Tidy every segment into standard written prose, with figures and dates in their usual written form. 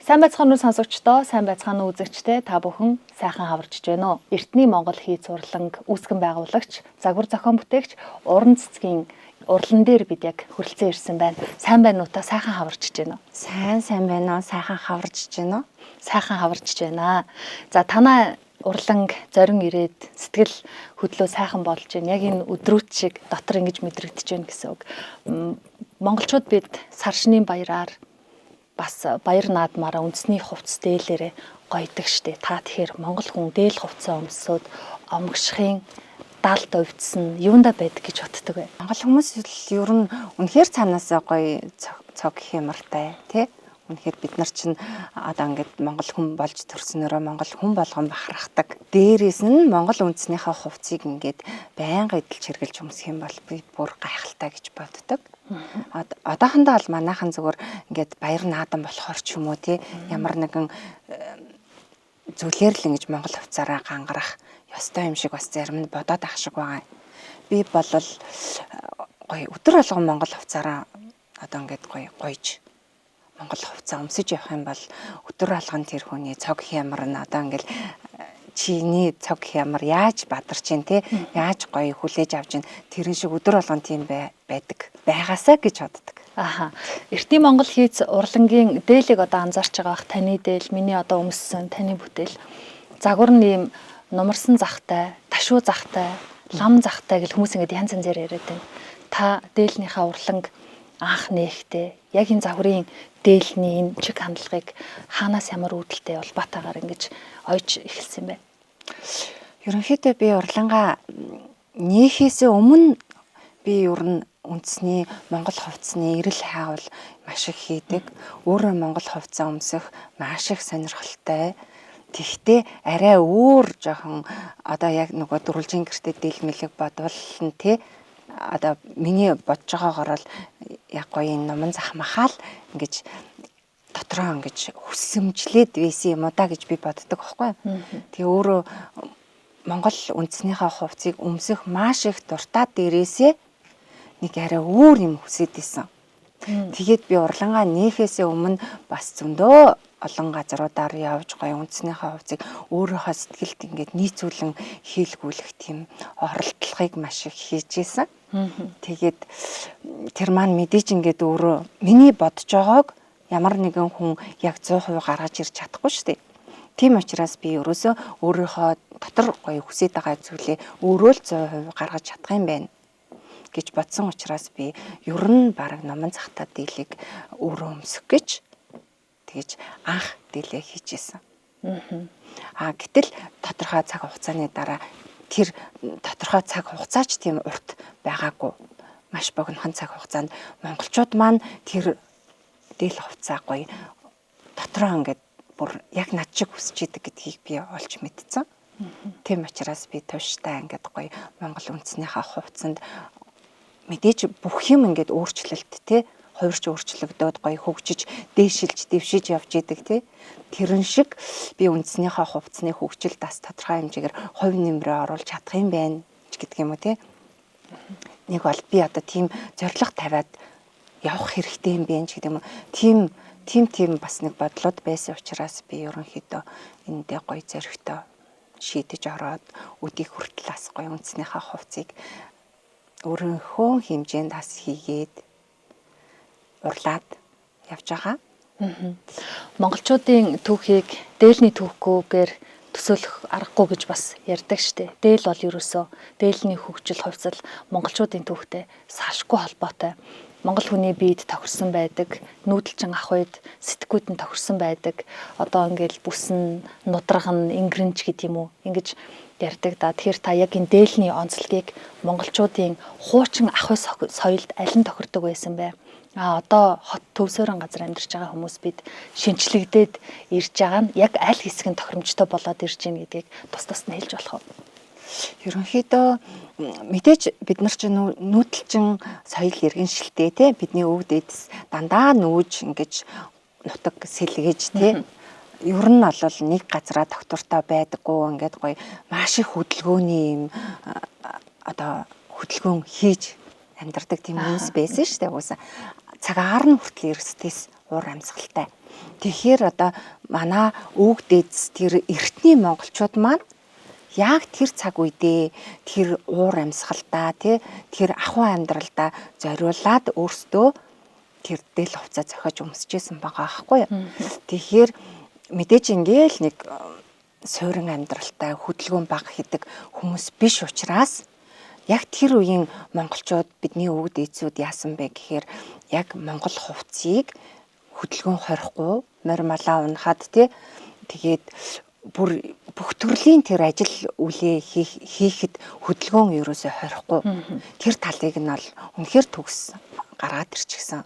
Сайн байцгаана уу сонсогчдоо, сайн байцгаана уу үзэгчдээ та бүхэн сайхан хаварчж байна уу? Эртний Монгол хийц урланг үүсгэн байгуулагч, загвар зохион бүтээгч, уран цэцгийн урлан дээр бид яг хүрэлцэн ирсэн байна. Сайн байна уу та сайхан хаварчж байна уу? Сайн байна уу? Сайхан хаварчж байна уу? Сайхан хаварчж байна. За танаа урланг зорин ирээд сэтгэл хөдлөө сайхан болж байна. Яг энэ өдрүүт шиг дотор ингэж мэдрэгдэж байна гэсэн үг. Монголчууд бид сар шний баяраар бас баяр наадмаараа үндэсний хувцас дээлээрээ гоёдаг штэ. Та тэгэхээр монгол хүн дээл хувцас өмсөд омгшихын даалт увдсан юунда байдаг гэж боддог вэ? Монгол хүмүүс ер нь үнэхээр цаанаасаа гоё цог хямартай тий. Үнэхээр бид нар чинь одоо ингээд монгол хүн болж төрснөөрөө монгол хүн болгон бахархдаг. Дээрээс нь монгол үндэснийхээ хувцсыг ингээд байнга эдэлж хэрглэж өмсөх юм бол би бүр гайхалтай гэж боддог. Одоохондоо бол манайхан зүгээр ингээд баяр наадам болохоор ч юм уу тий ямар нэгэн зүйлээр л ингэж монгол хувцаараа гангарах ёстой юм шиг бас зарим нь бодоод ах шиг байгаа. Би бол гоё өдөр болгон монгол хувцаараа одоо ингээд гоёж монгол хувцас өмсөж явах юм бол өдөр алган тэр хүний цог хямар нь одоо ингээл чиний цог хямар яаж бадарч ин те яаж гоё хүлээж авч ин тэрэн шиг өдөр болгон тийм байдаг байгаасаа гэж боддог. Аха. Эртний Монгол хийц урлангийн дээлийг одоо анзаарч байгаа бах таны дээл, миний одоо өмссөн таны бүтээл. Загвар нь ийм нумарсан захтай, ташуу захтай, лам захтай гэл хүмүүс ингээд янз янзээр яриад байна. Та дээлнийхээ урланг анх нээхдээ яг энэ загварын дээлний энэ чиг хандлагыг хаанаас ямар үүдэлтэй бол батагаар ингэж ойж эхэлсэн бэ? Ерөнхийдөө би урлангаа нээхээс өмнө би ер нь үндэсний монгол хувцсны эрэл хайвал маш их хийдэг. Өөрөө монгол хувцас өмсөх маш их сонирхолтой. Тэгтээ арай өөр жоохон одоо яг нөгөө дөрвөлжин гэртээ дийлмэлэг бодвол нь тий одоо миний бодож байгаагаар л яг гоё энэ номон захмахаал ингэж дотроо ингэж хүсэмжлээд байсан юм уу да гэж би боддог байхгүй. Тэгээ өөрөө монгол үндэснийхээ хувцсыг өмсөх маш их дуртай дээрээсээ нэг арай өөр юм хүсэж исэн. Тэгээд би урлангаа нээхээс өмнө бас зөндөө олон газруудаар явж гоё үндэснийхээ хувцсыг өөрийнхөө сэтгэлд ингээд нийцүүлэн хийлгүүлэх тийм оролдлогыг маш их хийж исэн. Тэгээд тэр маань мэдээж ингээд өөрөө миний бодож байгааг ямар нэгэн хүн яг 100% гаргаж ирж чадахгүй шүү дээ. Тийм учраас би ерөөсөө өөрийнхөө дотор гоё хүсэж байгаа зүйлээ өөрөө л 100% гаргаж чадах юм байна гэж бодсон учраас би ер нь баг номон захтаа дийлийг өөрөө өмсөх гэж тэгэж анх дийлээ хийжсэн. Гэтэл тодорхой цаг хугацааны дараа тэр тодорхой цаг хугацаач тийм урт байгаагүй. Маш богинохон цаг хугацаанд монголчууд маань тэр дээл хувцаа гоё дотроо ингээд бүр яг над шиг хүсэж идэг гэдгийг би олж мэдсэн. Тийм учраас би тууштай ингээд гоё монгол үндэснийхээ хувцсанд мэдээж бүх юм ингээд өөрчлөлт тий хувирч өөрчлөгдөөд гоё хөгжиж дээшилж дэвшиж явж идэг тий тэрэн шиг би үндэснийхээ хувцсны хөгжил бас тодорхой хэмжээгээр хувь нэмрээ оруулж чадах юм байна гэдэг юм уу тий нэг бол би одоо тийм зориг тавиад явах хэрэгтэй юм байна гэдэг юм уу тийм бас нэг бодлоод байсан учраас би ерөнхийдөө эндээ гоё зоригтой шийдэж ороод өдийг хүртэл бас гоё үндэснийхээ хувцсыг өөрийнхөө хэмжээнд бас хийгээд урлаад явж байгаа. Монголчуудын түүхийг дээлний түүхгүйгээр төсөөлөх аргагүй гэж бас ярьдаг штэ. Дээл бол ерөөсөө дээлний хөгжил хувьсал монголчуудын түүхтэй салшгүй холбоотой. Монгол хүний биед тохирсон байдаг, нүүдэлчин ах үед сэтгүүд нь тохирсон байдаг. Одоо ингээл бүсэн, нудраган, ингэрэнч гэдэг юм уу? Ингэж ярьдаг да. Тэгэхээр та яг энэ дээлний онцлогийг монголчуудын хуучин ах уй соёлд аль нь тохирдог байсан бэ? Одоо хот төвсөрөн газар амьдарч байгаа хүмүүс бид шинчлэгдээд ирж байгаа нь яг аль хэсэг нь тохиромжтой болоод ирж байна гэдгийг тус нь хэлж болох уу? Ерөнхийдөө мэдээж бид нар чинь нүүдэлчин соёл иргэншилтэй тий бидний өвөг дээдэс дандаа нүүж ингэж нутаг сэлгэж тий ер нь бол нэг газараа доктортой байдаггүй ингээд гоё маш их хөдөлгөөний юм одоо хөдөлгөөн хийж амьдардаг тийм хүмүүс байсан шүү дээ уусаа. цаг агаар нь хүртэл эрсдэс уур амьсгалтай. Тэгэхээр одоо манай өвөг дээдс тэр эртний монголчууд маань яг тэр цаг үедээ тэр уур амьсгалдаа тэр ахуй амьдралдаа зориулаад өөрсдөө тэр дээл хувцас зохиож өмсөжсэн байгаа аахгүй юу. Тэгэхээр мэдээж ингээл нэг суурин амьдралтай хөдөлгөөн бага хийдэг хүмүүс биш учраас яг тэр үеийн монголчууд бидний өвөг дээдсүүд яасан бэ гэхээр яг монгол хувцсыг хөдөлгөөн хорихгүй морь малаа унахад тэгээд бүр бүх төрлийн тэр ажил үйлээ хийхэд хөдөлгөөн ерөөсөө хорихгүй тэр талыг нь бол үнэхээр төгс гаргаад ирчихсэн.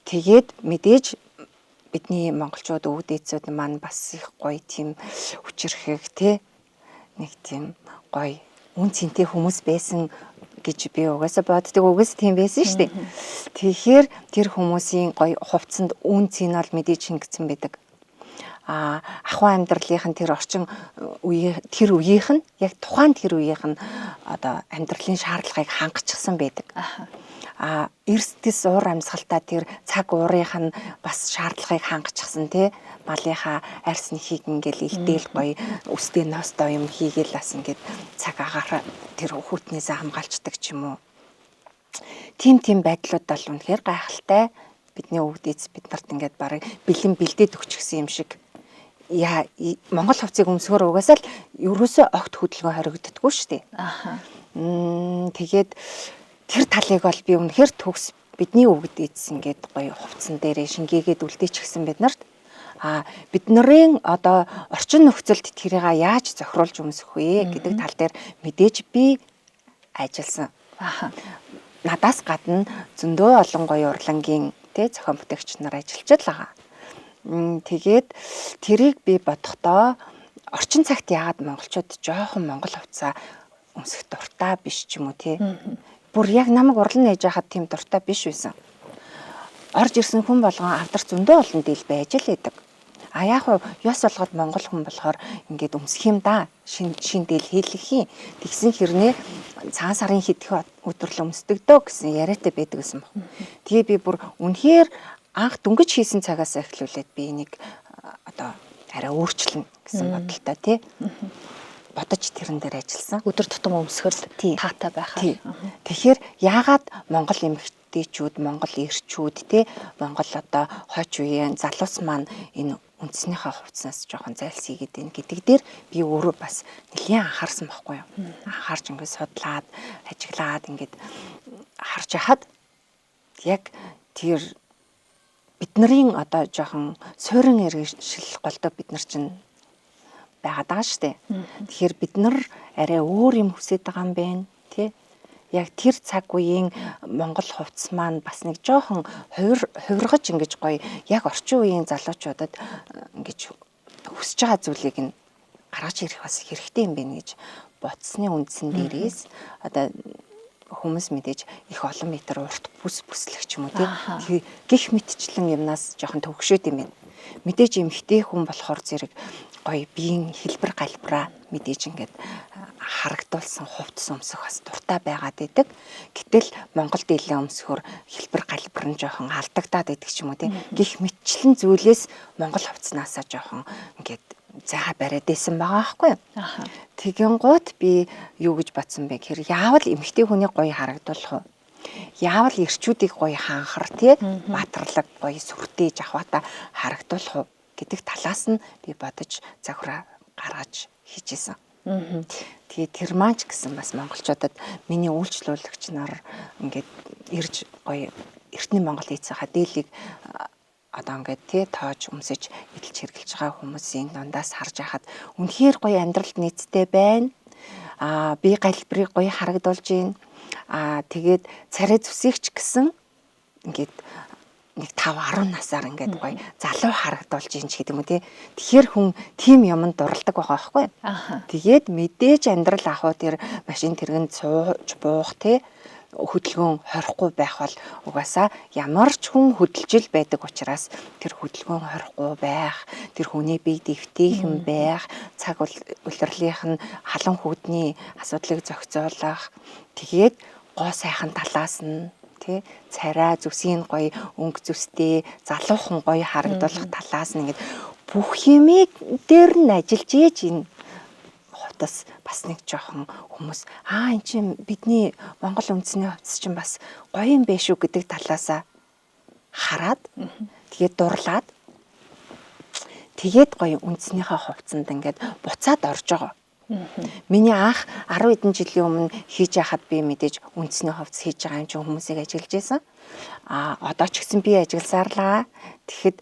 Тэгээд мэдээж бидний монголчууд өвөг дээдсүүд маань бас их гоё тийм хүчирхэг нэг тийм гоё үн цэнтэй хүмүүс байсан гэж би угаасаа боддог. Угаасаа тийм байсан шүү дээ. Тэгэхээр тэр хүмүүсийн гоё хувцсанд үн цэн бол мэдээж шингэсэн байдаг. Ахуй амьдралынх нь тэр орчин үеийн тэр үеийнх нь яг тухайн тэр үеийнх нь одоо амьдралын шаардлагыг хангачихсан байдаг. Эрсдэс уур амьсгалтай тэр цаг уурынх нь бас шаардлагыг хангачихсан малынхаа арьс нэхийг ингээл илдээл гоё үстэй ноостой юм хийгээл бас ингээд цаг агаар тэр хүүтнээс хамгаалцдаг ч юм уу. Тим байдлууд бол үнэхээр гайхалтай. Бидний өвөг дээдс бид нарт ингээд барыг бэлэн бэлдээд өгчихсэн юм шиг. Монгол хувцсыг өмсгөр угаасаа л ерөөсөө огт хөдөлгөөн хоригддаггүй шүү дээ. Тэгээд тэр талыг бол би үнэхээр төгс бидний өвөг дээдс ингээд гоё хувцсан дээрээ шингээгээд үлдээчихсэн бид нарт. Бид нарын одоо орчин нөхцөлд тэрийг яаж зохируулж өмсөх вэ гэдэг тал дээр мэдээж би ажилласан. Надаас гадна зөндөө олон гоё урлагийн зохион бүтээгч нар ажиллаж байгаа. Тэгээд тэрийг би бодохдоо орчин цагт яагаад монголчууд жоохон монгол хувцас өмсөх дуртай биш ч юм уу бүр яг намайг урлан нээж хахад тийм дуртай биш байсан. Орж ирсэн хүн болгон авдарч зөндөө олон дийл байж л байдаг. Яг уу ёс болгоод монгол хүн болохоор ингээд өмсөх юм да. Шин дийл хийлгэх юм. Тэгсэн хэрнээ цагаан сарын хэдхэн өдрөл өмсдөг дөө гэсэн яриатай байдаг гэсэн баг. Тэгээ би бүр үнэхээр анх дөнгөж хийсэн цагаас эхлүүлээд би энийг одоо арай өөрчлөн гэсэн бодолтой бодож тэрэн дээр ажилласан. Өдөр тутам өмсөхөд таатай байхаа. Тэгэхээр яагаад монгол эмэгтэйчүүд, монгол эрчүүд монгол одоо хойч үеийн залуус маань энэ үндснийхээ хувцснаас жоохон зайлсхийгээд байна гэдэг дээр би өөрөө бас нэлээд анхаарсан байхгүй юу. Анхаарч ингээд судлаад, ажиглаад ингээд харж яхад яг тэр бидний одоо жоохон суурин иргэншил голдоо бид нар чинь байгаад байгаа шүү дээ. Тэгэхээр бид нар арай өөр юм хүсэж байгаа юм байна Яг тэр цаг үеийн Монгол хувцс маань бас нэг жоохон хувиргаж ингэж гоё яг орчин үеийн залуучуудад ингэж хүсэж байгаа зүйлийг нь гаргаж ирэх бас хэрэгтэй юм байна гэж бодсны үндсэн дээрээс одоо хүмүүс мэдээж их олон метр урт бүслэх ч юм уу тийм гих мэтчлэн юмнаас жоохон төвөгшөөд юм байна. Мэдээж эмхтэй хүн болохоор зэрэг гоё биеийн хэлбэр галбраа мэдээж ингээд харагдуулсан хувцс өмсөх бас дуртай байгаад идэг. Гэтэл Монголд илээ өмсөхөр хэлбэр галбар нь жоохон алдагдаад идэг ч юм уу тийм гих мэтчлэн зүйлээс Монгол хувцснаасаа жоохон ингээд заа бариад исэн байгаа байхгүй юу. Тэгэнгუთ би юу гэж бодсон бэ гэхээр яавал эмэгтэй хүний гоё харагдуулах вэ? Яавал эрчүүдийг гоё хаанхар тий батрлаг гоё сүртээж ахвата харагдуулах вэ гэдэг талаас нь би бодож загвараа гаргаж хийжсэн. Тэгээ тэр маань ч гэсэн бас монголчуудад миний үйлчлүүлэгч нар ингээд ирж гоё эртний Монгол эцсийнхаа дээлийг одоо ингээд тий тоож өмсөж эдэлж хэрглэж байгаа хүмүүсийн дундаас харж байхад үнэхээр гоё амьдралд нийцтэй байна. Би галбирыг гоё харагдуулж байна. Тэгээд царай зүсэгч гэсэн ингээд нэг 5-10 насаар ингээд гоё залуу харагдуулж ийн ч гэдэг юм уу тий. Тэгэхээр хүн тийм юмд дурладаг байгаа байхгүй. Тэгээд мэдээж амьдрал ахуй тэр машин тэргэн цууж буух тий хөдөлгөөн хорихгүй байх бол угаасаа ямар ч хүн хөдөлжил байдаг учраас тэр хөдөлгөөн хорихгүй байх, тэр хүний бие дэвтэйхэн байх, цаг улирлынх нь халан хүүдний асуудлыг зохицуулах, тэгээд гоо сайхан талаас нь тий царай зүсийн гоё өнгө зүстэй залуухан гоё харагдуулах талаас нь ингээд бүх юмыг дээр нь ажиллаж ийж энэ хувцас бас нэг жоохон хүмүүс эн чинь бидний Монгол үндэсний хувцас чинь бас гоё юм бэ шүү гэдэг талаасаа хараад тэгээд дурлаад тэгээд гоё үндэснийхээ хувцсанд ингээд буцаад орж байгаа. Миний анх 10 хэдэн жилийн өмнө хийж яхад би мэдээж үндэсний хувцас хийж байгаа юм чинь хүмүүсийг ажиглаж байсан. Одоо ч гэсэн би ажигласаарлаа. Тэгэхэд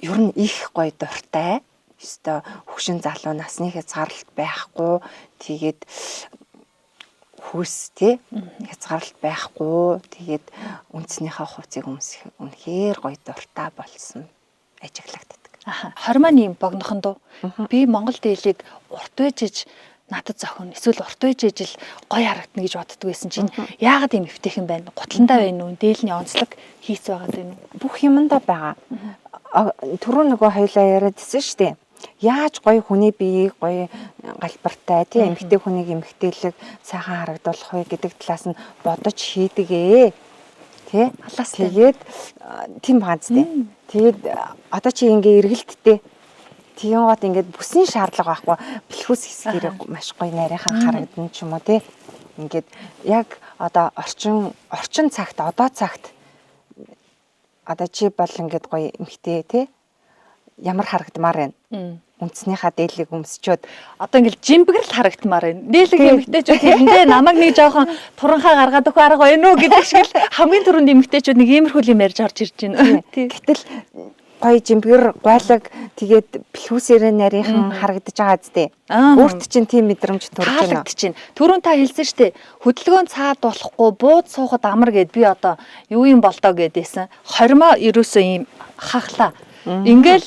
ер нь их гоё дуртай. Өстой хөгшин залуу насны хязгаарлалт байхгүй. Тэгээд хүйс тий хязгаарлалт байхгүй. Тэгээд үндэснийхээ хувцсыг хүмүүс үнэхээр гоё дуртай болсон ажиглагддаг. Хормоны юм богнохын дуу. Би Монгол дээлийг урт байжж надад зохино. Эсвэл урт байжж л гоё харагдана гэж боддог байсан чинь яагаад юм эвтэйхэн байна? Гутландаа байна уу? Дээлний онцлог хийц байгаад байна уу? Бүх юмдаа байгаа. Түрүү нөгөө хоёлаа яриадсэн шүү дээ. Яаж гоё хүний биеийг гоё галбартай тий эмэгтэй хүнийг эмэгтэйлэг сайхан харагдуулах вэ гэдэг талаас нь бодож хийдгээ. Тий халаас тэгээд тийм ганц тий. Тэгээд одоо чи ингээ эргэлттэй. Тийм гот ингээд бүсний шаардлага байхгүй. Бэлхүүс хэсгэрэг маш гоё нарийнхан харагдана ч юм уу тий. Ингээд яг одоо орчин цагт одоо цагт одоо чи бол ингээд гоё эмэгтэй тий. Ямар харагдмаар байна. Үндснийхаа дээлийг өмсчөөд одоо ингээл жимбгэрэл харагдмаар байна. Дээлэг эмэгтэйчүүд хэрэндээ намайг нэг жоохон туранхаа гаргаад өгөх арга байна уу гэдэг шиг л хамгийн түрүүнд эмэгтэйчүүд нэг иймэрхүү юм ярьж орж ирж байна. Гэтэл гоё жимбгэр гойлог тэгээд бэлхүүсээрээ нарийнхан харагдаж байгаа зү. Өөрт чинь тийм мэдрэмж төрж байна. Чинь түрүүн та хэлсэн штэ хөдөлгөөн цаад болохгүй бууд суухад амар гэд би одоо юу юм болдоо гэдээсэн. Хормоо ерөөсөө ийм хахлаа. Ингээл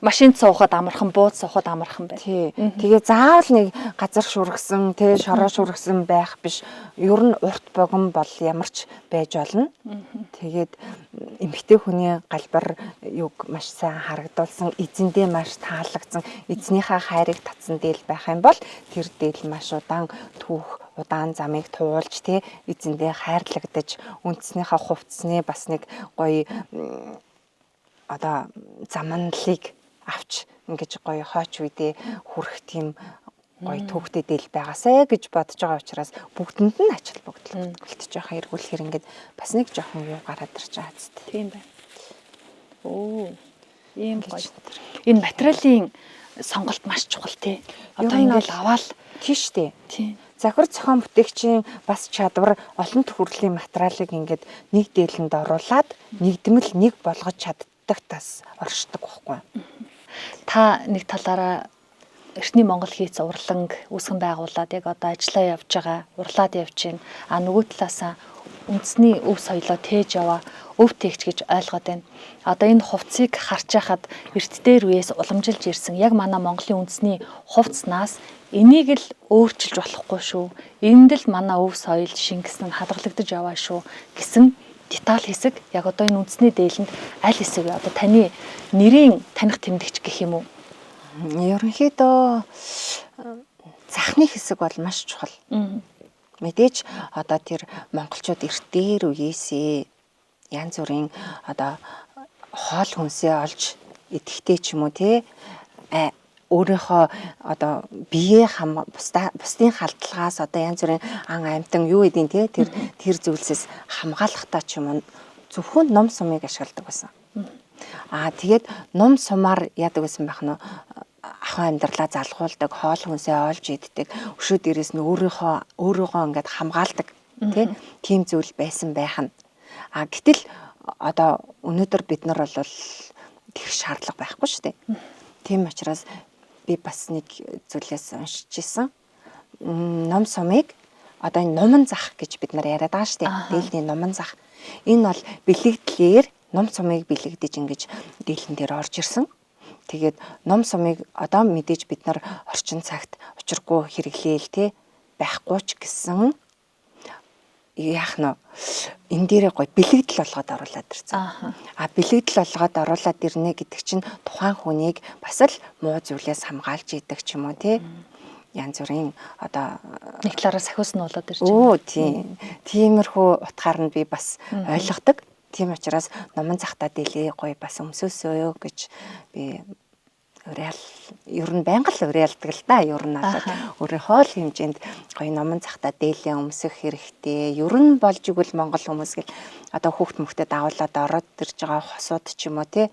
машинд суухад амархан, бууд суухад амархан байна. Тий. Тэгээ заавал нэг газар шүргсэн, тий шороо шүргсэн байх биш. Ер нь урт богон бол ямарч байж болно. Тэгээд эмэгтэй хүний галбар юг маш сайн харагдуулсан, эзэндээ маш таалагдсан, эзнийхээ хайрыг татсан дээл байх юм бол тэр дээл маш удаан түүх удаан замыг туулж тий эзэндээ хайрлагдаж үндэснийхээ хувцсны бас нэг гоё одоо заманлыг авч ингэж гоё хойч үедээ хүрэх тийм гоё төвхтэй дээл байгаасай гэж бодож байгаа учраас бүгдэнд нь ачаал бүгдэлт жоохон эргүүлэхээр ингээд бас нэг жоохон юу гараад ирж байгаа зү. Тийм байна. Ийм гоё. Энэ материалын сонголт маш чухал тий. Одоо ингээд аваад тийш дээ. Тийм. Захир зохион бүтээгчийн бас чадвар олон төрлийн материалыг ингээд нэг дээлэнд оруулаад нэгдмэл нэг болгож чаддаг тас оршдог байхгүй. Та нэг талаараа эртний Монгол хийц урланг үүсгэн байгуулад яг одоо ажиллаа явж байгаа, урлаад явж байна. Нөгөө талаасаа үндэсний өв соёлоо тээж яваа, өв тээгч гэж ойлгоод байна. Одоо энэ хувцсыг харж байхад эрт дээр үеэс уламжилж ирсэн яг манай Монголын үндэсний хувцснаас энийг л өөрчилж болохгүй шүү. Энд л манай өв соёл шингэсэн нь хадгалагдаж яваа шүү гэсэн деталь хэсэг яг одоо энэ үндэсний дээлэнд аль хэсэг вэ? Одоо таны нэрийн таних тэмдэгч гэх юм уу? Ерөнхийдөө захны хэсэг бол маш чухал. Мэдээж одоо тэр монголчууд эрт дээр үеэсээ янз бүрийн одоо хоол хүнсээ олж идэхтэй ч юм уу тий өөрийнхөө одоо биеэ бусдын халдлагаас одоо янз бүрийн ан амьтан юу гэдیں те тэр зүйлсээс хамгаалахтаа ч юм уу зөвхөн ном сумыг ашигладаг байсан. Тэгээд ном сумаар яадаг байсан байх нь ахын амьдралаа залгуулдаг, хоол хүнсээ олж иддэг, өшөө дээрээс нь өөрийгөө ингээд хамгаалдаг тийм зүйл байсан байх нь. Гэтэл одоо өнөөдөр бид нар бол тэр шаардлага байхгүй шүү дээ. Тийм учраас би бас нэг зүйлээс уншиж ирсэн. Ном сумыг одоо энэ номон зах гэж бид нар яриад байгаа шүү дээ. Дээлний номон зах. Энэ бол бэлэгдлэр ном сумыг бэлэгдэж ингэж дээлэн дээр орж ирсэн. Тэгээд ном сумыг одоо мэдээж бид нар орчин цагт учиргүй хэрэглээл те байхгүй ч гэсэн яах нь энэ дээрээ гоё бэлэгдэл болгоод оруулаад ирсэн. Бэлэгдэл болгоод оруулаад ирнэ гэдэг чинь тухайн хүнийг бас л муу зүйлээс хамгаалж идэг ч юм уу тий. янз бүрийн одоо нэг талаараа сахиус нь болоод ирж Өө тийм. Тиймэрхүү утгаар нь би бас ойлгодог. Тийм учраас номон захтаа дэлээ гоё бас өмсөөсөө гэж би ер нь байнга л уриалдаг л да. Ер нь өөрийнхөө л хэмжээнд гоё номон захтаа дээлээ өмсөх хэрэгтэй. Ер нь болж игэл Монгол хүмүүс гэл одоо хүүхд мөхтөд агуулад ороод ирж байгаа хосууд ч юм уу тий.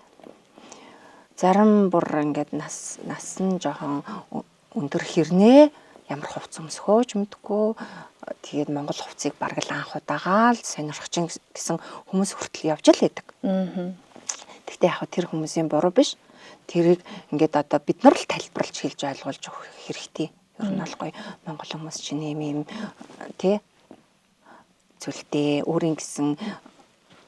Зарим бүр ингээд нас нь жоохон өндөр хэрнээ ямар хувц өмсөхөө ч мэдгүй. Тэгээд Монгол хувцыг бараг л анх удаага л сонирхчин гэсэн хүмүүс хүртэл явж л байдаг. Гэхдээ яг тэр хүмүүсийн буруу биш. Тэрийг ингээд одоо бид нар л тайлбарлаж хэлж ойлгуулж өгөх хэрэгтэй. Ер нь бол гоё Монгол хүмүүс чинь юм тий зүйлтэй өөрийн гэсэн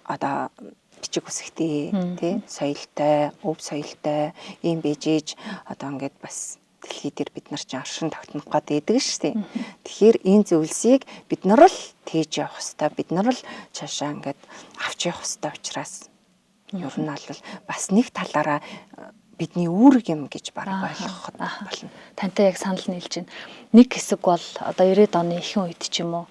одоо бичиг үсгтэй тий соёлтой, өв соёлтой ийм бэжиж одоо ингээд бас дэлхий дээр бид нар чинь оршин тогтнох гээд идэг шүү дээ. Тэгэхээр энэ зүйлсийг бид нар л тээж явах хэрэгтэй. Бид нар л цаашаа ингээд авч явах хэрэгтэй учраас ер нь бол бас нэг талаараа бидний үүрэг юм гэж бараг ойлгох болно. Тантай яг санал нийлж байна. Нэг хэсэг бол одоо 90-ад оны ихэнх үед ч юм уу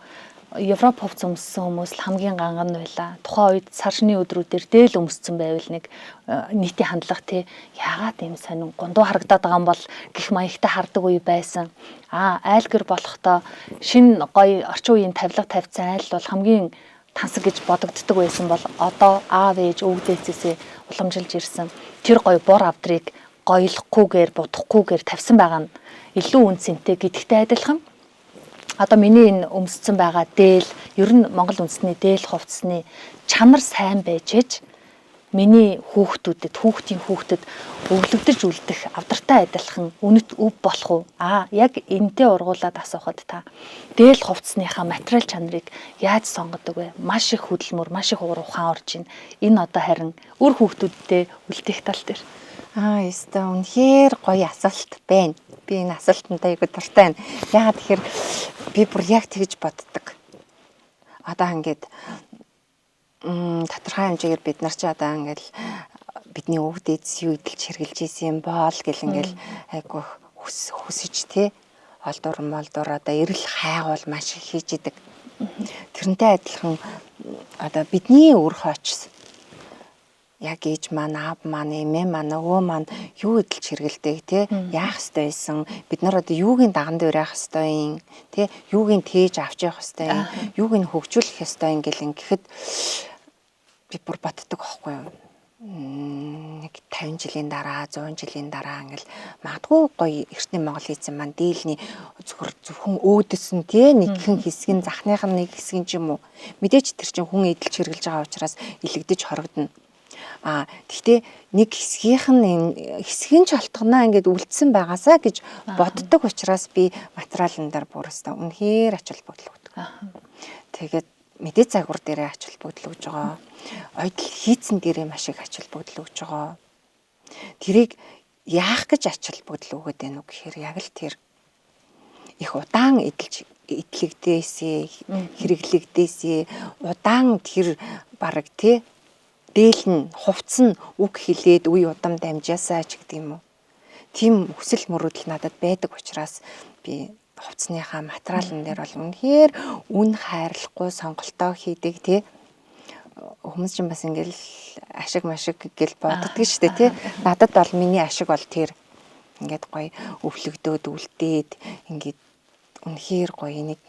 Европ хувцс өмссөн хүмүүс л хамгийн ганган байлаа. Тухайн үед сар шины өдрүүдээр дээл өмссөн байвал нэг нийтийн хандлага тий яагаад ийм сонин гундуу харагдаад байгаа юм бол гэх маягтай хардаг үе байсан. Айлгэр болохдоо шин гоё орчин үеийн тавилга тавьсан айл бол хамгийн тансаг гэж бодогддог байсан бол одоо аав ээж өвгдээцээсээ уламжилж ирсэн. Тэр гоё бор авдрыг гоёлохгүйгээр будахгүйгээр тавьсан байгаа нь илүү үнцэнтэй гэдэгтэй адилхан. Одоо миний энэ өмссөн байгаа дээл ер нь Монгол үндэсний дээл хувцсны чанар сайн байж ээж миний хүүхдийн хүүхдэд өвлөгдөж үлдэх авдартай адилхан үнэт өв болох уу? Яг энтэй ургуулад асуухад та дээл хувцсныхаа материал чанарыг яаж сонгодог вэ? Маш их хөдөлмөр, маш их уур ухаан орж ийн. Энэ одоо харин үр хүүхдүүдтэй үлдээх тал дээр. Яста үнэхээр гоё асуулт байна. Би энэ асуултанд айгүй дуртай байна. Яагаад тэгэхээр би бүр яг тэгж боддог. Одоо ингээд тодорхой хэмжээгээр бид нар ч одоо ингээд бидний өвд эдс юу идэлж хэрглэж исэн бол гэл ингээд айгүй хүсэж тий олдуур молдуур одоо эрэл хайгуул маш их хийж идэг. Тэрнтэй адилхан одоо бидний өр хооч яг ээж маань, аав маань, эмээ маань, өвөө маань юу идэлж хэргэлдэг те яах ёстой байсан. Бид нар одоо юугийн даган дээр яах ёстой юм те юугийн тээж авч явах ёстой юм, юуг нь хөгжүүлэх ёстой юм гэл ингэхэд би бүр боддог байхгүй юу. Нэг 50 жилийн дараа, 100 жилийн дараа ингээл магадгүй гоё эртний Монгол хийсэн маань дийлний зөвхөн өөдөс нь те нэгхэн хэсэг нь захных нь нэг хэсэг ч юм уу. Мэдээч тэр чинь хүн идэлж хэрглэж байгаа учраас илэгдэж хорогдно. Гэхдээ нэг хэсгийн ч олтгоноо ингээд үлдсэн байгаасаа гэж боддог учраас би материалн дээр бүрээсээ үнэхээр ач холбогдол өгдөг. Тэгээд мэдээ загвар дээрээ ач холбогдол өгж байгаа. Ойдл хийцэн дээрээ маш их ач холбогдол өгж байгаа. Тэрийг яах гэж ач холбогдол өгöd байна уу гэхээр яг л тэр их удаан идлэгдээсээ хэрэглэгдээсээ удаан тэр бараг тий дээл нь хувцс нь үг хэлээд үе удам дамжаасаа ч гэдэг юм уу. Тийм хүсэл мөрөөдөл надад байдаг учраас би хувцсныхаа материалн дээр бол үнэхээр үн хайрлахгүй сонголтоо хийдэг тий. Хүмүүс чинь бас ингээл ашиг машиг гэл боддог шүү дээ тий. Надад бол миний ашиг бол тэр ингээд гоё өвлөгдөөд үлдээд ингээд үнэхээр гоё нэг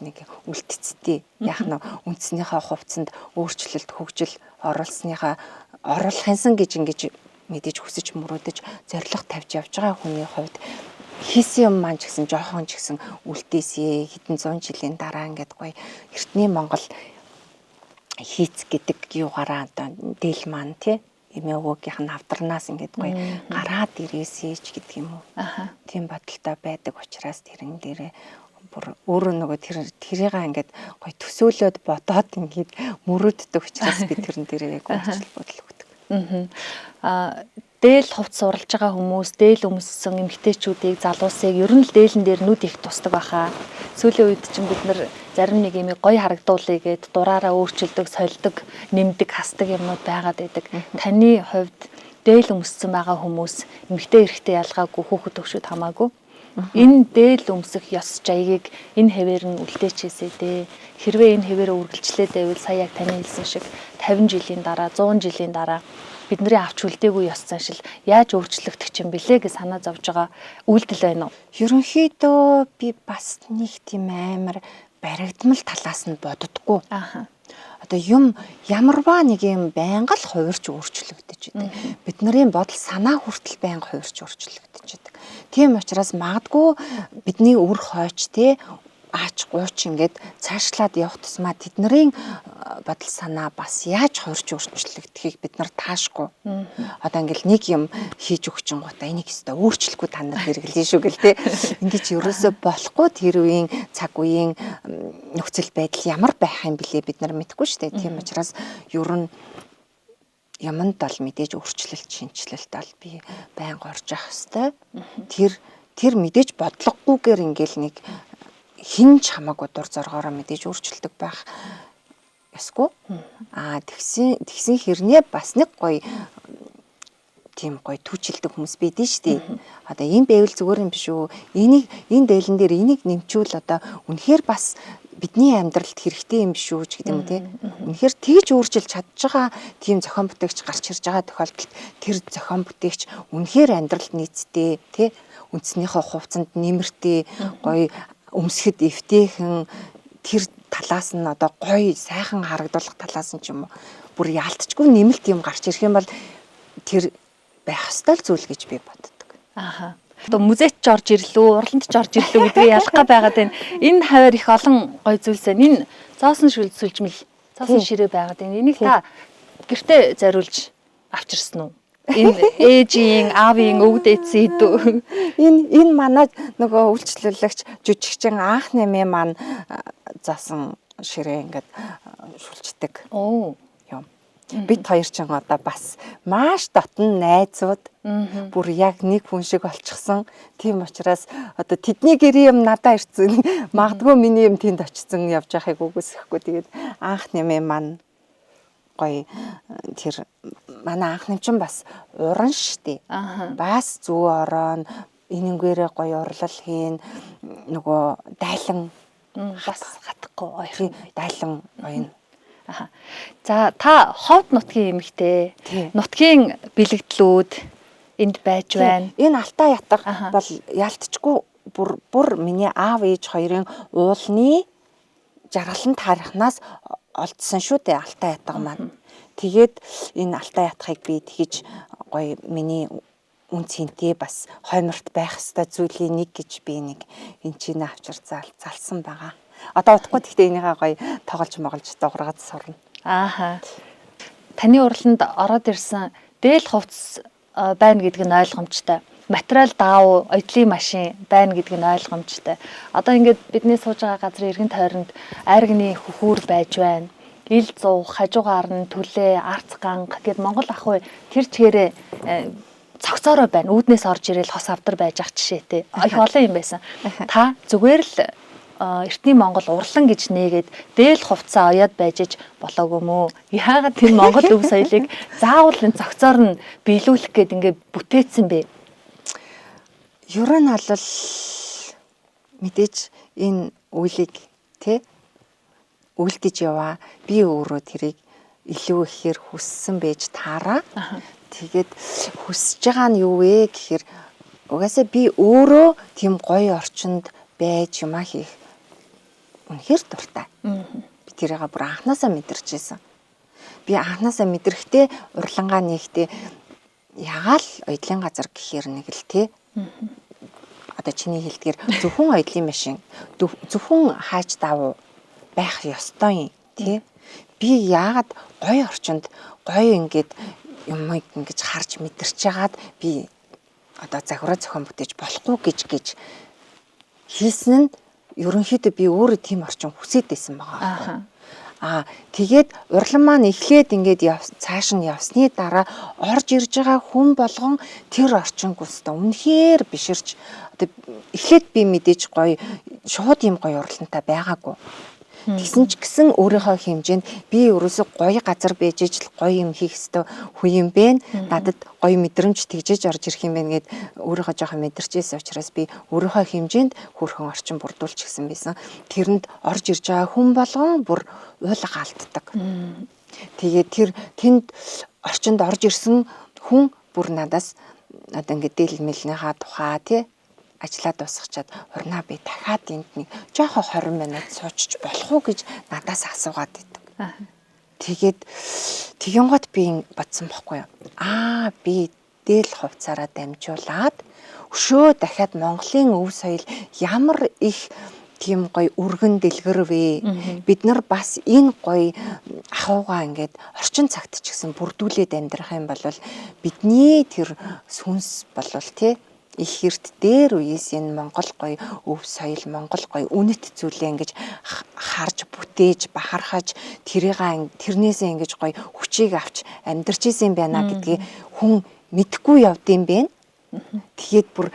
үлдцтэй яах нь үндснийхээ хувцсанд өөрчлөлт хөгжил оруулахынсан гэж ингэж мэдээж хүсэж мөрөөдөж зориг тавьж явж байгаа хүний хувьд хийсэн юм маань ч гэсэн жоохон ч гэсэн үлдээсээ хэдэн 100 жилийн дараа ингээд гоё эртний Монгол хийц гэдэг юугаараа одоо дээл маань тий эмээ өвгийнх нь авдарнаас ингээд гоё гараад ирээсэй ч гэдэг юм уу. Тийм бодолтой байдаг учраас тэрэн дээрээ бүр өөрөө нөгөө тэрийгээ ингээд гоё төсөөлөд бодоод ингээд мөрөөддөг учраас би тэрэн дээрээ яг уучлал бодол өгдөг. Дээл хувцс уралж байгаа хүмүүс, дээл өмссөн эмэгтэйчүүдийг, залуусыг ер нь л дээлэн дээр нүд их тусдаг баха. Сүүлийн үед чинь бид нар зарим нэг юм гоё харагдуулъя гэд дураараа өөрчилдөг, сольдог, нэмдэг, хасдаг юмнууд байгаад байдаг. Таны хувьд дээл өмссөн байгаа хүмүүс эмэгтэй эрэгтэй ялгаагүй, хүүхэд төгшөд хамаагүй Энэ дээл өмсөх ёс жаягийг энэ хэвээр нь үлдээчээсэй дээ. Хэрвээ энэ хэвээрээ үргэлжлээд байвал сая яг таны хэлсэн шиг 50 жилийн дараа, 100 жилийн дараа бидний авч үлдээгүй ёс заншил яаж өөрчлөгдөх юм бэлээ гэж санаа зовж байгаа үйлдэл байна уу? Ерөнхийдөө би бас нэг тийм амар баригдмал талаас нь боддгоо. Ааха. Одоо юм ямарваа нэг юм байнга л хувирч өөрчлөгдөж идэг. Бидний бодол санаа хүртэл байнга хувирч өөрчлөгдөж идэг. Тийм учраас магадгүй бидний үр хойч те аач гууч ингээд цаашлаад явах тусмаа тэдний бодол санаа бас яаж хувирч өөрчлөгдөхийг бид нар таашгүй. Одоо ингээл нэг юм хийж өгч гутаа энийг өстө өөрчлөхгүй та нар хэрэглэн шүү гэл те. Ингээд ерөөсө болохгүй тэр үеийн цаг үеийн нөхцөл байдал ямар байх юм бэлээ бид нар мэдэхгүй шүү дээ. Тийм учраас ер нь юмд бол мэдээж өөрчлөлт шинжилэлт бол би байнга орж явах хэвээр. Тэр мэдээж бодлогогүйгээр ингээл нэг хин ч хамаагүй дур зоргоороо мэдээж өөрчлөлдөг байх ёсгүй. Тэгсэн хэрнээ бас нэг гоё тийм гоё түүчилдэг хүмүүс байдэн штий. Одоо ийм байвал зүгээр юм биш үү? Энэ дээлэн дээр энийг нэмчүүл одоо үнэхээр бас бидний амьдралд хэрэгтэй юм биш үү ч гэдэг юм тий. Үнэхээр тэгж өөрчилж чадж байгаа тийм зохион бүтээгч гарч ирж байгаа тохиолдолд тэр зохион бүтээгч үнэхээр амьдралд нийцтэй тий. Үндснийхөө хувцанд нэмэртэй гоё өмсгөд эвтэйхэн тэр талаас нь одоо гоё сайхан харагдуулах талаас нь ч юм уу бүр яалтчгүй нэмэлт юм гарч ирэх юм бол тэр байх ёстой зүйл гэж би боддог. Ааха. Одоо музейт ч орж ирлээ, уралданд ч орж ирлээ гэдгийг ялах байгаад байна. Энэ хавар их олон гоё зүйлс байна. Энэ зоосон сүлжмэл, зоосон ширээ байгаад байна. Энийг та гэртээ зориулж авчирсан уу? Энэ ээжийн, аавын өвд эцсийн дүү. Энэ манай нөгөө үйлчлүүлэгч жүжигчин анх нэмээ маань заасан ширээ ингээд шүлждэг. Оо. Юм. Бид хоёр ч одоо бас маш дотн найзууд. Бүр яг нэг хүн шиг олчихсон. Тийм учраас одоо тэдний гэрээ юм надад ирсэн. Магадгүй миний юм тэнд очсон явж байхыг үгүйсэхгүй. Тэгээд анх нэмээ маань гоё тэр манай анх нэм чинь бас уран штий. Бас зүү орон энэнгээрээ гоё урлал хийн нөгөө дайлан бас хатахгүй ойрхон дайлан гоё. За та ховд нутгийн эмэгтэй. Нутгийн бэлэгдлүүд энд байж байна. Энэ Алтай ятга бол яалтчгүй бүр миний аав ээж хоёрын уулны жаргалан тарихнаас олдсон шүү дээ Алтай ятга маань. Тэгээд энэ Алтай ятгахыг би тэгж гоё миний үн цэнтэй бас хойморт байх ёстой зүйлийн нэг гэж би нэг энэ чинь авчир залсан байгаа. Одоо утгагүй гэхдээ энийгээ гоё тоглож дуурайгаад сурна. Ааха. Таны уралданд ороод ирсэн дээл хувцас байна гэдг нь ойлгомжтой. Материал даав, оёдлын машин байна гэдг нь ойлгомжтой. Одоо ингээд бидний сууж байгаа газрын эргэн тойронд айргны хөхүүр байж байна. Ил зуух, хажуугаар нь түлээ, арц ганг гэд Монгол ах уу тэр чигээрээ цогцоороо байна. Үүднээс орж ирээл хос авдар байж ах жишээтэй. Их олон юм байсан. Та зүгээр л эртний Монгол урлан гэж нээгээд дээл хувцаа оёд байж иж болоогүй мүү? Яагаад тэр Монгол өв соёлыг заавал энэ цогцоор нь биелүүлэх гээд ингээд бүтээсэн бэ? Ер нь аль мэдээж энэ үйлийг тий үлдэж яваа. Би өөрөө тэрийг илүү ихээр хүссэн байж таараа. Тэгээд хүсэж байгаа нь юу вэ гэхээр угаасаа би өөрөө тийм гоё орчинд байж юмаа хийх үнэхээр дуртай. Би тэрийг бүр анханасаа мэдэрчээсэн. Би анханасаа мэдрэхдээ урилангаа нэгтээ ягаал оёдлын газар гэхээр нэг л тий. Одоо чиний хэлдгээр зөвхөн оёдлын машин, зөвхөн хааж давуу байх ёстой юм тий. Би яагаад гоё орчинд гоё ингээд юм ингэж харж мэдэрч яагаад би одоо загвараа зохион бүтээж болохгүй гэж хийсэн нь ерөнхийдөө би өөрөө тийм орчин хүсэж байсан байгаа. Тэгээд урлан маань эхлээд ингээд цааш нь явсны дараа орж ирж байгаа хүн болгон тэр орчин гүстэ үнэхээр биширч одоо эхлээд би мэдээж гоё шууд юм гоё урлантай байгаагүй. Тэгсэн ч гэсэн өөрийнхөө хэмжээнд би ерөөсө гоё газар байж ижил гоё юм хийх ёстой хүү юм бэ. Надад гоё мэдрэмж тэгжэж орж ирэх юм байна гэд өөрийнхөө жоохон мэдэрчээсэн учраас би өөрийнхөө хэмжээнд хөрхөн орчин бүрдүүлж гисэн байсан. Тэрэнд орж ирж байгаа хүн болгон бүр уулга алддаг. Тэгээд тэр тэнд орчинд орж ирсэн хүн бүр надаас одоо ингээд дийлмэлнийхаа тухай тий ажиллаад дуусгачаад урнаа би дахиад энд нэг жоохон 20 минут суучиж болох уу гэж надаас асуугаад идэг. Тэгээд тэгэнгүүт би бодсон бохгүй юу. Би дээл хувцаараа дамжуулаад өшөө дахиад Монголын өв соёл ямар их тийм гоё өргөн дэлгэр вэ. Бид нар бас энэ гоё ахуйгаа ингээд орчин цагт ч гэсэн бүрдүүлээд амьдрах юм бол бидний тэр сүнс болвол тий их эрт дээр үеэс энэ Монгол гоё өв соёл, Монгол гоё үнэт зүйлээ ингэж харж бүтээж бахархаж тэрнээсээ ингэж гоё хүчийг авч амьдарч исэн байна гэдгийг хүн мэдхгүй явдсан бэ. Тэгээд бүр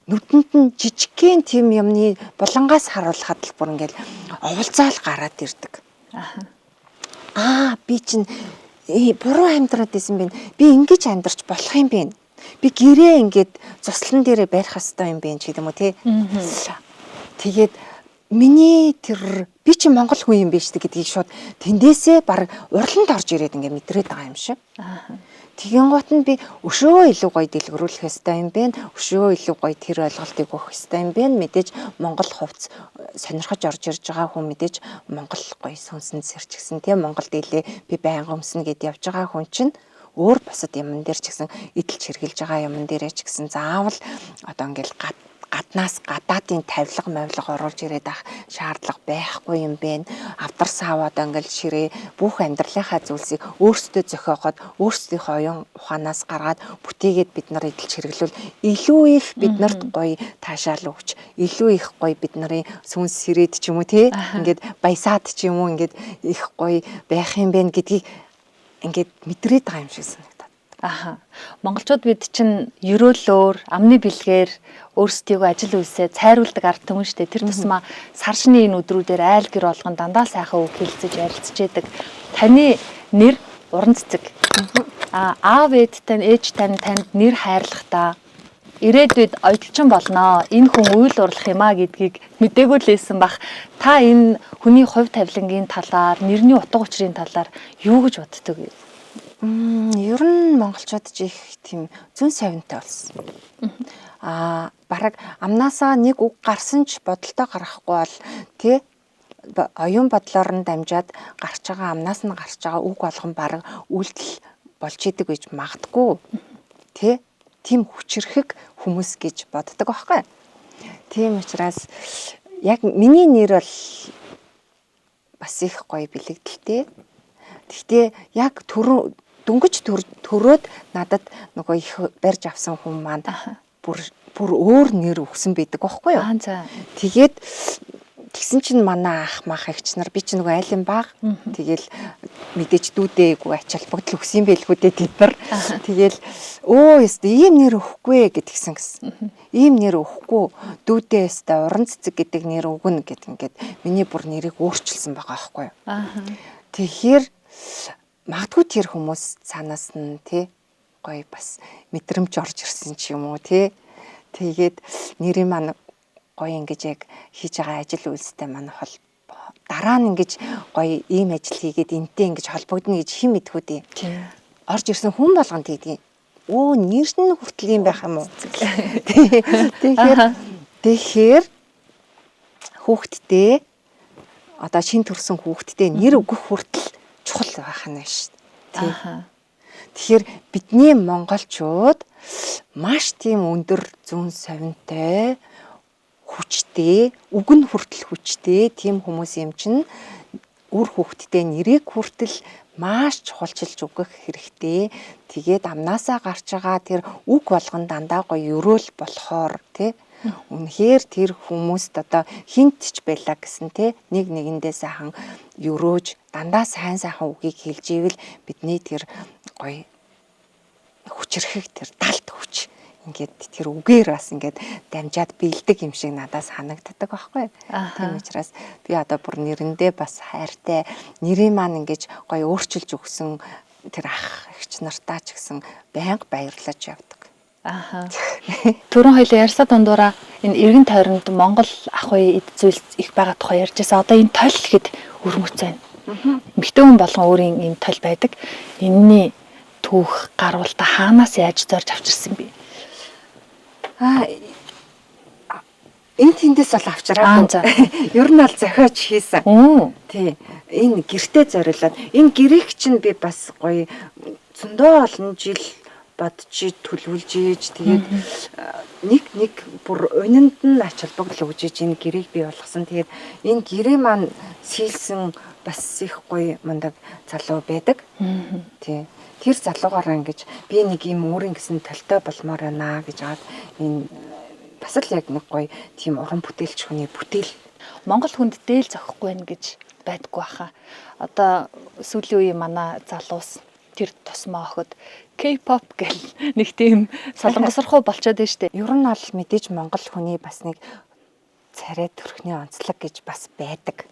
нүдэнд нь жижигхэн тийм юмны булангаас харуулхад л бүр ингээд оволцоол гараад ирдэг. Би чинь буруу амьдраад исэн бэ. Би ингэж амьдарч болох юм бэ. Би гэрээ ингээд цуслан дээрээ барих хэвээр юм бэ ч гэдэг юм уу тий. Тэгээд миний тэр би чи Монгол хүн юм биш гэдгийг шууд тэндээсээ баг урланд орж ирээд ингээд мэдрээд байгаа юм шиг. Тэгэнгუთ нь би өшөө илүү гоё дэлгэрүүлэх ёстой юм бэ. Өшөө илүү гоё тэр ойлголтыг өгөх ёстой юм бэ. Мэдээж Монгол хувцс сонирхож орж ирж байгаа хүн мэдээж Монгол гоё сүнсэнд сэрчгсэн тийм Монгол дийлээ би байнга өмснө гэд явж байгаа хүн чинь өөр бусад юмн дээр ч гэсэн идэлж хэрглэж байгаа юмн дээрээ ч гэсэн заавал одоо ингээл гаднаас гадаадын тавилга мавилга оруулж ирээд ах шаардлага байхгүй юм бэ. Авдар саваад ингээл ширээ бүх амьдралынхаа зүйлсийг өөрсдөө зохиогоод өөрсдийнхөө оюун ухаанаас гаргаад бүтээгээд бид нар идэлж хэрэглүүл илүү их биднэрт гоё таашаал өгч илүү их гоё бид нарын сүнс сэрээд ч юм уу тий ингээд баясаад ч юм уу ингээд их гоё байх юм бэ гэдгийг ингээд мэдрээд байгаа юм шиг санагдаад. Монголчууд бид чинь ерөөлөөр амны бэлгээр өөрсдийгөө ажил үйлсээ цайруулдаг ард түмэн штэ. Тэр тусмаа сар шины энэ өдрүүдээр айл гэр болгон дандаа сайхан үг хэлцэж ярилцж яадаг. Таны нэр уран цэцэг. Аав ээж танд нэр хайрлахтаа ирээдүйд ойдлчин болноо. Энэ хүн үйл урлах юм гэдгийг мдээгүй л хэлсэн бах. Та энэ хүний хувь тавилангийн талаар, нэрний утга учирын талаар юу гэж боддог вэ? Ер нь монголчууд ч их тийм зүүн совинтай болсон. Бараг амнаасаа нэг үг гарсан ч бодолтой гарахгүй бол тий оюун бодлоор нь дамжаад гарч байгаа амнаас нь гарч байгаа үг болгон бараг үйлдэл болж идэг гэж магадгүй тий тийм хүчрхэг хүмүүс гэж боддог байхгүй. Тийм учраас яг миний нэр бол бас их гоё бэлэгдэлтэй. Гэхдээ яг дөнгөж төрөөд надад нөгөө их барьж авсан хүн маань бүр өөр нэр өгсөн байдаг байхгүй юу? Тэгээд тэгсэн чинь манай ах мах эгч нар би чинь нөгөө айлын баг. Тэгэл мэдээж дүүдээгүй ач холбогдол өгсөн байлгүй дээ тэд нар. Тэгэл ёстой ийм нэр өгөхгүй гэдгсэн гэсэн. Ийм нэр өгөхгүй дүүдээ ёстой уран цэцэг гэдэг нэр өгнө гэд ингээд миний бүр нэрийг өөрчилсөн байгаа байхгүй юу? Тэгэхээр магадгүй тэр хүмүүс цаанаас нь тий гоё бас мэдрэмж орж ирсэн ч юм уу тий. Тэгээд нэрийн маань гоё ингэж яг хийж байгаа ажил үйлстэй маань дараа нь ингэж гоё ийм ажил хийгээд энтэй ингэж холбогдно гэж хэн мэдхүү дээ. Орж ирсэн хүн болгонд тэгдэг. Нэр нь хүртэл юм байх юм уу? Тэгэхээр хүүхдтэй одоо шин төрсөн хүүхдтэй нэр өгөх хүртэл чухал байх нь шүү дээ. Тэгэхээр бидний монголчууд маш тийм өндөр зүүн совинтой хүчтэй, үг нь хүртэл хүчтэй тийм хүмүүс юм чинь үр хүүхдтэй нэрийг хүртэл маш чухалчилж өгөх хэрэгтэй. Тэгээд амнаасаа гарч байгаа тэр үг болгон дандаа гоё өрөөл болохоор тий үнэхээр тэр хүмүүст одоо хинт ч байлаа гэсэн тий нэг нэгэндээ сайхан өрөөж дандаа сайн үгийг хэлж ивэл бидний тэр гоё хүчрхэг тэр талт хүч ингээд тэр үгээр бас ингээд дамжаад бэлдэг юм шиг надад санагддаг байхгүй. Тийм учраас би одоо бүр нэрэндээ бас хайртай нэрийн маань ингэж гоё өөрчилж өгсөн тэр ах эгч нартаа ч гэсэн байнга баярлаж явдаг. Түрүүн хоёлаа ярьсаа дундуура энэ эргэн тойронд Монгол ах үе эд зүйл их байгаа тухай ярьжсэн. Одоо энэ тойл гэхэд өрмөц байна. Эмэгтэй хүн болгон өөрийн ийм тойл байдаг. Энэний түүх гарвалта хаанаас яаж зорж авчирсан бэ? Энэ тэндээс бол авчираагүй. Ер нь бол зохиож хийсэн. Тий. Энэ гэртээ зориулаад энэ гэрээг чинь би бас гоё зөндөө олон жил бодчих төлөвлөж ийж тэгээд нэг бүр өнөнд нь ач холбогдол өгж ийж энэ гэрээг би болгосон. Тэгээд энэ гэрээ маань сэлсэн бас их гоё мундаг залуу байдаг. Тий. Тэр залуугаараа ингэж би нэг юм өөрийн гэсэн толтой болмоор байна гэж аваад энэ бас л яг нэг гоё тийм уран бүтээлч хүний бүтээл. Монгол хүнд дээл зохихгүй байх гэж байдаггүй хаа. Одоо сүүлийн үеийн манай залуус тэр тусмаа охид K-pop гэл нэг тийм солонгосорхоо болчиход байна штэ. Ер нь бол мэдээж монгол хүний бас нэг царай төрхний онцлог гэж бас байдаг.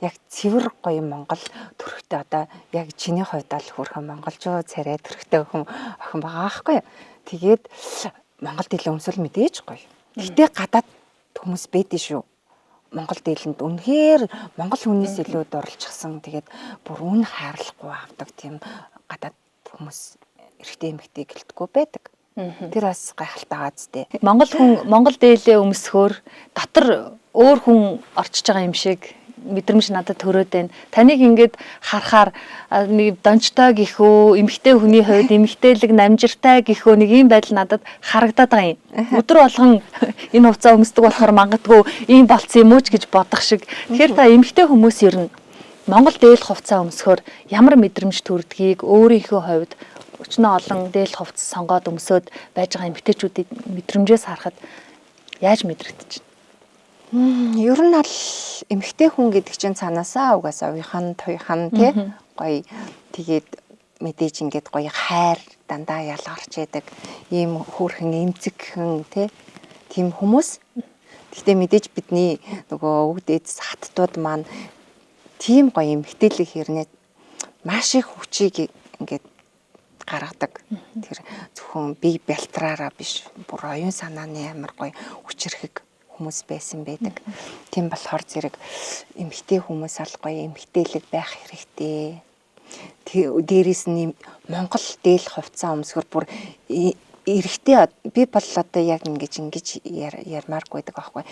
Яг цэвэр гоё монгол төрхтэй одоо яг чиний хувьд л хөрхөн монголчуу царай төрхтэй охин байгаа байхгүй. Тэгээд монгол дээл өмсөл мэдээж гоё. Гэтэ гадаад хүмүүс байдэн шүү. Монгол дээлэнд үнэхээр монгол хүнээс илүү дурлцсан. Тэгээд бүр үн хайрлахгүй авдаг тийм гадаад хүмүүс эрэгтэй эмэгтэй гэлтгүй байдаг. Тэр бас гайхалтай газтэй. Монгол дээлээ өмсөхөөр дотор өөр хүн орчиж байгаа юм шиг мэдрэмж надад төрөөд байна. Таныг ингээд харахаар нэг дончтой гихөө, эмэгтэй хүний хувьд эмэгтэйлэг намжиртай гихөө нэг юм байдал надад харагдаад байгаа юм. Өдөр болгон энэ хувцас өмсдөг болохоор магадгүй ийм болцсон юм уу ч гэж бодох шиг. Тэгэхээр та эмэгтэй хүмүүс ер нь Монгол дээл хувцас өмсөхөөр ямар мэдрэмж төрдгийг өөрийнхөө хувьд өчнөө олон дээл хувцас сонгоод өмсөд байж байгаа эмэгтэйчүүдийн мэдрэмжээс харахад яаж мэдрэгдэж байна? Ер нь бол эмэгтэй хүн гэдэг чинь цаанаасаа угаасаа уйхан туйхан тий гоё тэгээд мэдээж ингээд гоё хайр дандаа ялгарч яадаг ийм хөөрхөн эмзэгхэн тий тийм хүмүүс. Гэхдээ мэдээж бидний нөгөө өвдөд хаттууд маань тийм гоё эмэгтэйлэг хэрнээ маш их хүчийг ингээд гаргадаг. Тэр зөвхөн бие бэлтраараа биш бүр оюун санааны амар гоё хүчрхэг хүмүүс байсан байдаг. Тийм болохоор зэрэг эмэгтэй хүмүүс аль гоё эмэгтэйлэг байх хэрэгтэй. Дээрээс нь Монгол дээл хувцас өмсгөр бүр эрэгтэй би бол одоо яг ингэж ярмааргүй байдаг аахгүй.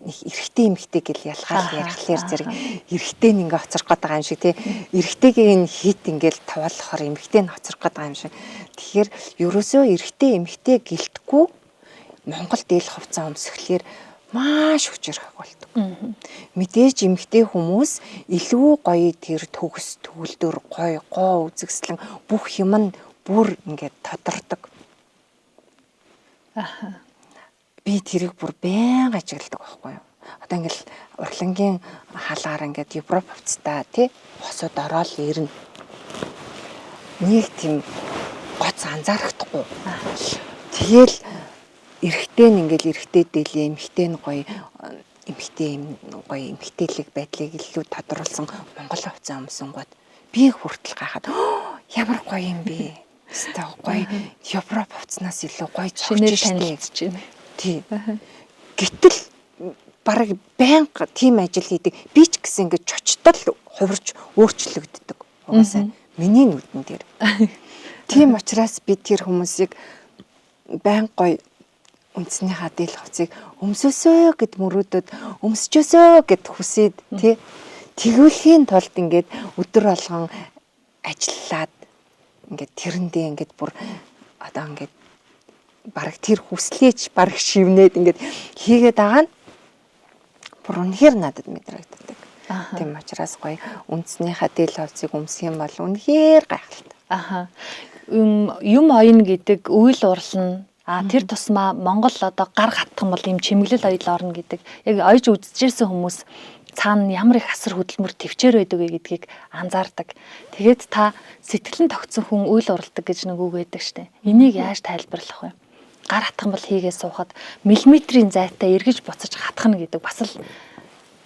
Эрэгтэй эмэгтэй гэл ялгаал ярихлаар зэрэг эрэгтэй нь ингээ хоцрох гээд байгаа юм шиг тий. Эрэгтэйгээ энэ хит ингээл тавуулахаар эмэгтэй нь хоцрох гээд байгаа юм шиг. Тэгэхээр ерөөсөө эрэгтэй эмэгтэй гэлтгүй Монгол дээл хувцас өмсөхлөөр маш хүчрэх болдог. Мэдээж эмэгтэй хүмүүс илүү гоё тэр төгс төгөлдөр гоё гоо үзэгслэн бүх юм нь бүр ингээд тодордог. Би тэрийг бүр байн ажигладаг байхгүй юу. Одоо ингээл урлагийн халаар ингээд Европ хувцастай тий хосууд ороод ирнэ. Нэг тийм гоц анзаарахдаггүй. Тэгэл эрэгтэй нь ингээл эрэгтэй дээлээ эмэгтэй нь гоё эмэгтэй гоё эмэгтэйлэг байдлыг илүү тодруулсан монгол хувцас өмсөн гот би хүртэл гайхаад ямар гоё юм бэ. Өстой гоё Европ хувцаснаас илүү гоё шинээр танилцж байна. Тий. Гэтэл бараг байнга тийм ажил хийдэг. Би ч гэсэн ингэж чочтол хувирч өөрчлөгддөг. Угаасаа миний нүдэн дээр. Тийм учраас би тэр хүмүүсийг байнга гоё үндэснийхаа дээл хувцсыг өмсөсөө гэд мөрөөдөд өмсчөөсөө гэд хүсээд тий тэгүүлэхийн тулд ингээд өдөр болгон ажиллаад ингээд тэрэндээ ингээд бүр одоо ингээд бараг тэр хүслээч бараг шивнээд ингээд хийгээд байгаа нь бүр үнэхээр надад мэдрэгддэг. Тийм учраас гоё үндэснийхаа дээл хувцсыг өмсөх юм бол үнэхээр гайхалтай. Юм оён гэдэг үйл урлал нь тэр тусмаа Монгол одоо гар хатах юм бол ийм чимэглэл оёл орно гэдэг. Яг ойж үзчихсэн хүмүүс цаана ямар их асар хөдөлмөр төвчээр байдаг вэ гэдгийг анзаардаг. Тэгээд та сэтгэлэн тогтсон хүн үйл уралдаг гэж нэг үг байдаг штэ. Энийг яаж тайлбарлах вэ? гар хатхан бол хийгээ суухад миллиметрийн зайтай эргэж буцаж хатхна гэдэг бас л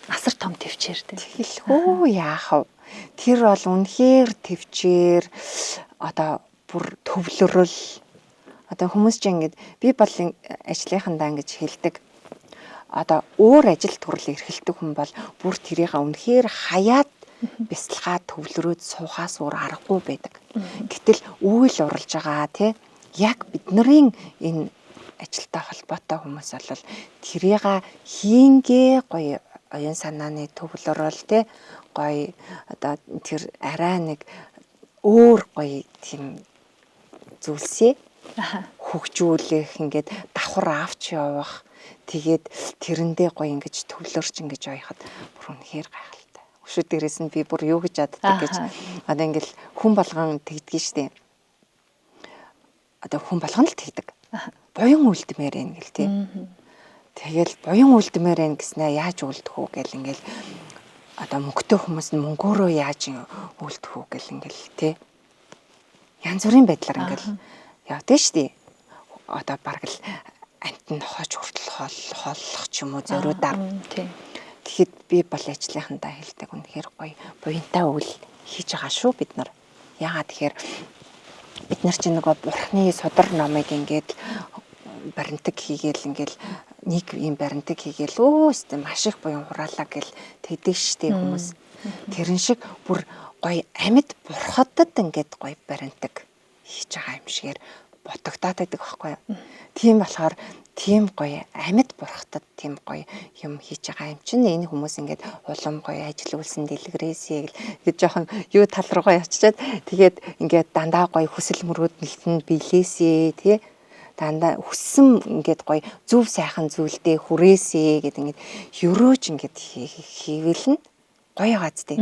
асар том төвчээр дээ. Хэлхүү яах вэ? Тэр бол үнэхээр төвчээр одоо бүр төвлөрөл одоо хүмүүс чинь ингэж би бол ажлынхандаа ингэж хэлдэг. Одоо өөр ажил төрөл эрхэлдэг хүн бол бүр тэрийгээ үнэхээр хаяад бясалгаад төвлөрөөд суухаас өөр аргагүй байдаг. Гэтэл үйл уралж байгаа тий яг бидний энэ ажилтай холбоотой хүмүүс бол тэрийгээ хийнгээ гоё оюун санааны төвлөрөл тий гоё одоо тэр арай нэг өөр гоё тийм зүйлсээ хөгжүүлэх ингээд давхар авч явах тэгээд тэрэндээ гоё ингэж төвлөрч ингэж явахад бүр үнэхээр гайхалтай. Өшөө дээрээс нь би бүр юу гэж яддаг гэж одоо ингээл хүн болгон тэгдэж штэ. Одоо хүн болгон л тэгдэг. Буян үлдмээр байна гэл тий. Тэгэл буян үлдмээр байна гэснээр яаж үлдэх үү гэл ингээл одоо мөнгөтэй хүмүүс нь мөнгөөрөө яаж үлдэх үү гэл ингээл тий. Янз бүрийн байдлаар ингээл явдээ штэ. Одоо бараг л амт нь хож хүртэл хооллох ч юм уу зориудаар. Тэгэхэд би бол ажлынхандаа хэлдэг үнэхээр гоё буянтай үйл хийж байгаа шүү бид нар. Яагаад тэгэхээр бид нар чинь нөгөө бурхны судар номыг ингээд баримтаг хийгээл ингээл нэг юм баримтаг хийгээл өөстэй маш их буян хураалаа гэл тэгдэг штэ хүмүүс. Тэрэн шиг бүр гоё амьд бурхадад ингээд гоё баримтаг хийж байгаа юм шигээр ботогдоод байдаг байхгүй юу. Тийм болохоор тийм гоё амьд бурхтад тийм гоё юм хийж байгаа юм чинь энэ хүмүүс ингээд улам гоё ажил үйлсэн дэлгэрээсээ гэж жоохон юу тал руугаа ячаад тэгээд ингээд дандаа гоё хүсэл мөрөөдөлтөнд биелээсээ тий дандаа хүссэн ингээд гоё зөв сайхан зүйлдээ хүрээсээ гэдэг ингээд өрөөж ингээд хийвэл нь гоё газтай.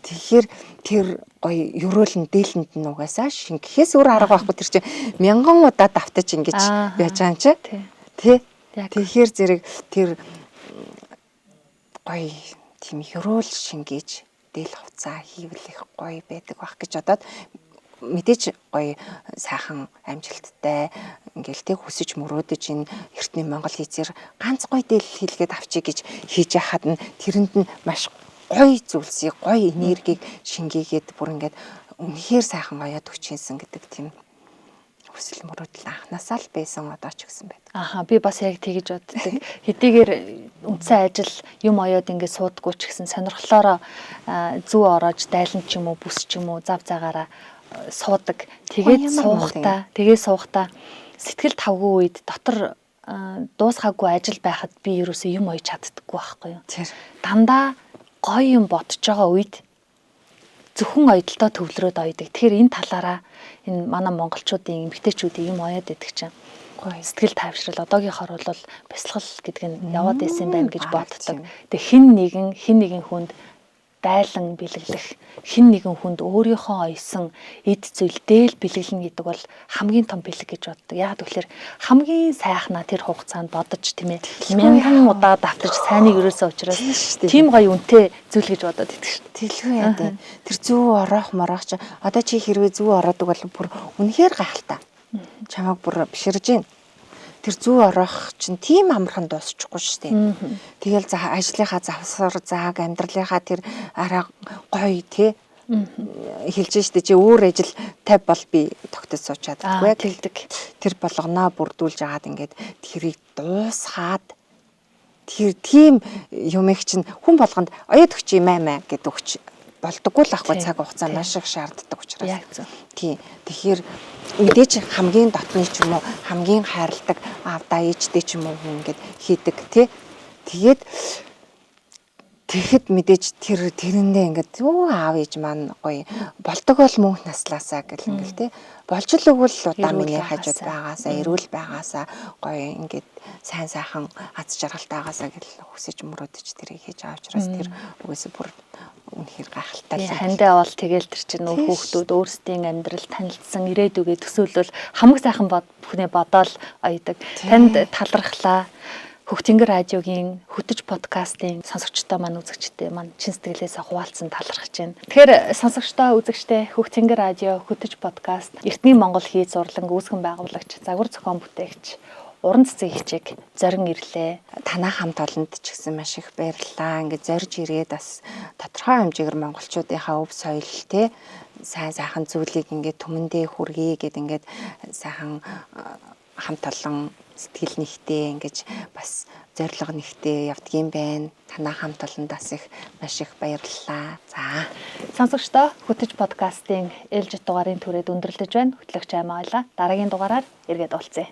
Тэгэхээр тэр гоё өрөөлн дээлэнд нь угаасаа шингэхээс өөр арга байхгүй тэр чинь мянган удаа давтаж ингэж яаж байгаа юм чи. Тэ. Тэгэхээр зэрэг тэр гоё тийм өрөөл шингээж дээл хувцаа хийвэл их гоё байдаг бах гэж бодоод мэдээж гоё сайхан амжилттай ингээл тэг хүсэж мөрөөдөж энэ эртний Монгол хийзээр ганц гоё дээл хийлгээд авчиг гэж хийж яхад нь тэрэнд нь маш гоё зүйлсийг гоё энергийг шингээгээд бүр ингээд үнэхээр сайхан гоёод өгчээсэн гэдэг тийм хүсэл мөрөөдөл анханасаа л байсан одоо ч гэсэн байдаг. Би бас яг тэгэж боддог. Хэдийгээр үндсэн ажил юм оёод ингээд суудаггүй ч гэсэн сонирхлоороо зүү ороож дайлан ч юм уу бүс ч юм уу зав загаараа суудаг. Тэгээд суухдаа сэтгэл тавгүй үед дотор дуусгаагүй ажил байхад би ерөөсөө юм ойж чаддаггүй байхгүй юу. Дандаа гоё юм бодож байгаа үед зөвхөн ойдолтой төвлөрөөд ойдаг. Тэгэхээр энэ талаараа энэ манай монголчуудын эмэгтэйчүүдийн юм оёод байдаг чинь гоё сэтгэл тайвшрал одоогийнхоор бол бясалгал гэдэг нь яваад исэн байм гэж боддог. Тэгээ хин нэгэн хүнд дайлан бэлэглэх, хин нэгэн хүнд өөрийнхөө ойсон эд зүйл дээл бэлэглэнэ гэдэг бол хамгийн том бэлэг гэж боддог. Яг тэгэхээр хамгийн сайхнаа тэр хугацаанд бодож тийм ээ мянган удаа давтаж сайныг өрөөсөө учраас тийм гоё үнэтэй зүйл гэж бодоод идэг шүү. Тэлгүй яа дээ. Тэр зүү ороох мороох чи одоо чи хэрвээ зүү ороодаг бол бүр үнэхээр гайхалтай. Чамайг бүр биширж гин. Тэр зүү ороох чинь тийм амархан дуусчихгүй шүү дээ. Тэгэл ажлынхаа завсар зааг амьдралынхаа тэр араа гоё тий хэлж штэ чи өөр ажил 50 бол би тогтож сууж чаддаггүй гэлдэг. Тэр болгоноо бүрдүүлж агаад ингээд тэрийг дуусгаад тэр тийм юм их чинь хүн болгонд оёд өгч юм аа гэдэг өгч болдоггүй л ахгүй цаг хугацаа маш их шаарддаг учраас. Тий. Тэгэхээр мэдээж хамгийн дотны ч юм уу хамгийн хайрладаг аавдаа ээжтэй ч юм уу ингээд хийдэг тий. Тэгэхэд мэдээж тэрэндээ ингээд өө аав ээж маань гоё болдог бол мөнх наслаасаа гэл ингээл тий. Болж л өгвөл удаа миний хажууд байгаасаа эрүүл байгаасаа гоё ингээд сайн сайхан аз жаргалтай байгаасаа гэл хүсэж мөрөөдөж тэрийг хийж байгаа учраас тэр үгээс бүр үнэхээр гайхалтай. Хандаа бол тэгэл тэр чинь нөх хүүхдүүд өөрсдийн амьдрал танилцсан ирээдүгээ төсөөлөл хамаг сайхан бүхнээ бодоол ойдог. Танд талархлаа. Хөгтөнгөр радиогийн хөтөж подкастын сонсогчдоо маань үзэгчдээ маань чин сэтгэлээс хуваалцсан талархаж байна. Тэгэхээр сонсогчдоо үзэгчдээ Хөгтөнгөр радио хөтөж подкаст Эртний Монгол хий зурлан үүсгэн байгуулагч загвар зохион бүтээгч уран цэцэг хичээг зорин ирлээ. Танай хамт олонд ч гэсэн маш их баярлалаа. Ингээд зорж ирээд бас тодорхой хэмжээгээр монголчуудынхаа өв соёл те сайн сайхан зүйлийг ингээд түмэндээ хүргэе гэд ингээд сайхан хамт олон сэтгэл нэгтэй ингэж бас зориг нэгтэй явдгийм байна. Танай хамт олондаас их маш их баярлалаа. За. Сонсогчдоо хөтөж подкастын ээлжид дугаарын түрээд өндөрлөж байна. Хөтлөгч Аймаа ойлаа. Дараагийн дугаараар эргээд уулзъя.